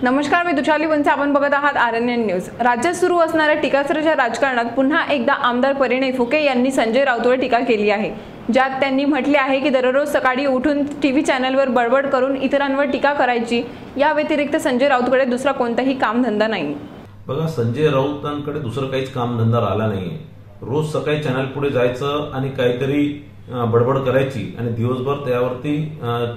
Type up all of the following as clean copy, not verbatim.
नमस्कार, मी तुषाली वंसे. आपण बघत आहात आरएनएन न्यूज. राज्यात सुरू असणाऱ्या टीकास्त्राच्या राजकारणात पुन्हा एकदा आमदार परिणय फुके यांनी संजय राऊतवर टीका केली आहे, ज्यात त्यांनी म्हटले आहे की दररोज सकाळी उठून टीव्ही चॅनलवर बडबड करून इतरांवर टीका करायची, या व्यतिरिक्त संजय राऊतकडे दुसरा कोणताही कामधंदा नाही. बघा, संजय राऊतांकडे दुसरं काहीच कामधंदा राहिला नाहीये. रोज सकाळी चॅनल पुढे जायचं आणि काहीतरी बडबड करायची आणि दिवसभर त्यावरती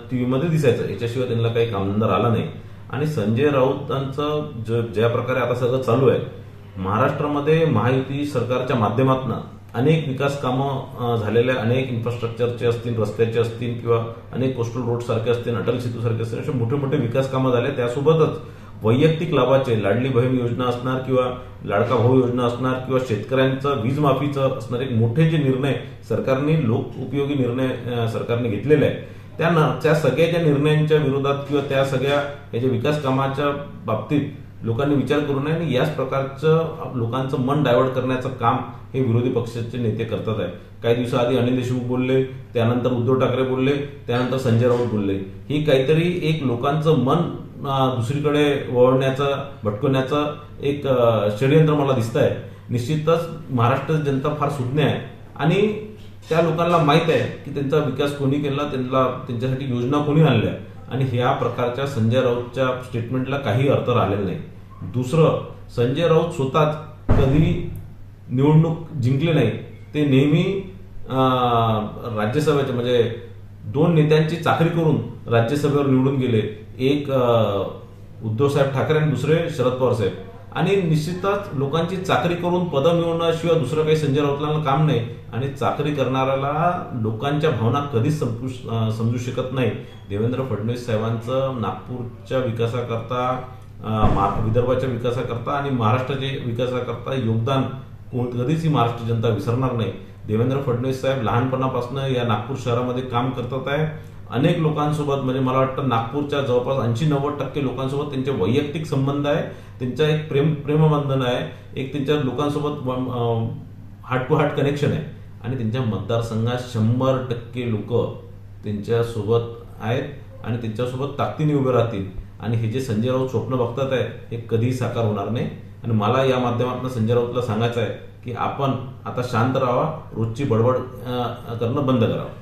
टीव्ही मध्ये दिसायचं. याच्याशिवाय त्यांना काही कामधंदा राहिला नाही. आणि संजय राऊतांचं ज्या प्रकारे आता सगळं चालू आहे, महाराष्ट्रामध्ये महायुती सरकारच्या माध्यमातून अनेक विकास कामं झालेल्या, अनेक इन्फ्रास्ट्रक्चरचे असतील, रस्त्याचे असतील किंवा अनेक कोस्टल रोड सारखे असतील, अटल सेतू सारखे असतील, असे मोठे मोठे विकास कामं झाले. त्यासोबतच वैयक्तिक लाभाचे लाडली बहीण योजना असणार किंवा लाडका भाऊ योजना असणार किंवा शेतकऱ्यांचं वीज माफीचं असणार, एक मोठे जे निर्णय सरकारने, लोक उपयोगी निर्णय सरकारने घेतलेले आहे, त्या सगळ्या निर्णयांच्या विरोधात किंवा त्या सगळ्या याच्या विकास कामाच्या बाबतीत लोकांनी विचार करू नये आणि याच प्रकारचं लोकांचं मन डायव्हर्ट करण्याचं काम हे विरोधी पक्षाचे नेते करतात आहे. काही दिवसाआधी अनिल देशमुख बोलले, त्यानंतर उद्धव ठाकरे बोलले, त्यानंतर संजय राऊत बोलले. ही काहीतरी एक लोकांचं मन दुसरीकडे वळवण्याचं, भटकवण्याचं एक षडयंत्र मला दिसत आहे. निश्चितच महाराष्ट्राची जनता फार सुज्ञ आहे आणि त्या लोकांना माहित आहे की त्यांचा विकास कोणी केला, त्यांच्यासाठी योजना कोणी आणल्या आणि ह्या प्रकारच्या संजय राऊतच्या स्टेटमेंटला काही अर्थ राहिलेला नाही. दुसरं, संजय राऊत स्वतःच कधी निवडणूक जिंकले नाही. ते नेहमी राज्यसभेचे, म्हणजे दोन नेत्यांची चाकरी करून राज्यसभेवर निवडून गेले. एक उद्धव साहेब ठाकरे आणि दुसरे शरद पवार साहेब. आणि निश्चितच लोकांची चाकरी करून पदं मिळवण्याशिवाय दुसरं काही संजय राऊतला काम नाही. आणि चाकरी करणाऱ्याला लोकांच्या भावना कधीच समजू शकत नाही. देवेंद्र फडणवीस साहेबांचं नागपूरच्या विकासाकरता, विदर्भाच्या विकासाकरता आणि महाराष्ट्राच्या विकासाकरता योगदान कधीच ही महाराष्ट्र जनता विसरणार नाही. देवेंद्र फडणवीस साहेब लहानपणापासून या नागपूर शहरामध्ये काम करतात आहे. अनेक लोकांसोबत, म्हणजे मला वाटतं नागपूरच्या जवळपास 80-90% लोकांसोबत त्यांचे वैयक्तिक संबंध आहे. त्यांचा एक प्रेमबंधन आहे, एक त्यांच्या लोकांसोबत हार्ट टू हार्ट कनेक्शन आहे. आणि त्यांच्या मतदारसंघात 100% लोक त्यांच्या सोबत आहेत आणि त्यांच्यासोबत ताकदीने उभे राहतील. आणि हे जे संजय राऊत स्वप्न बघतात आहे, हे कधीही साकार होणार नाही. आणि मला या माध्यमातून संजय राऊतला सांगायचं आहे की आपण आता शांत राहावा, रोजची बडबड करणं बंद करावं.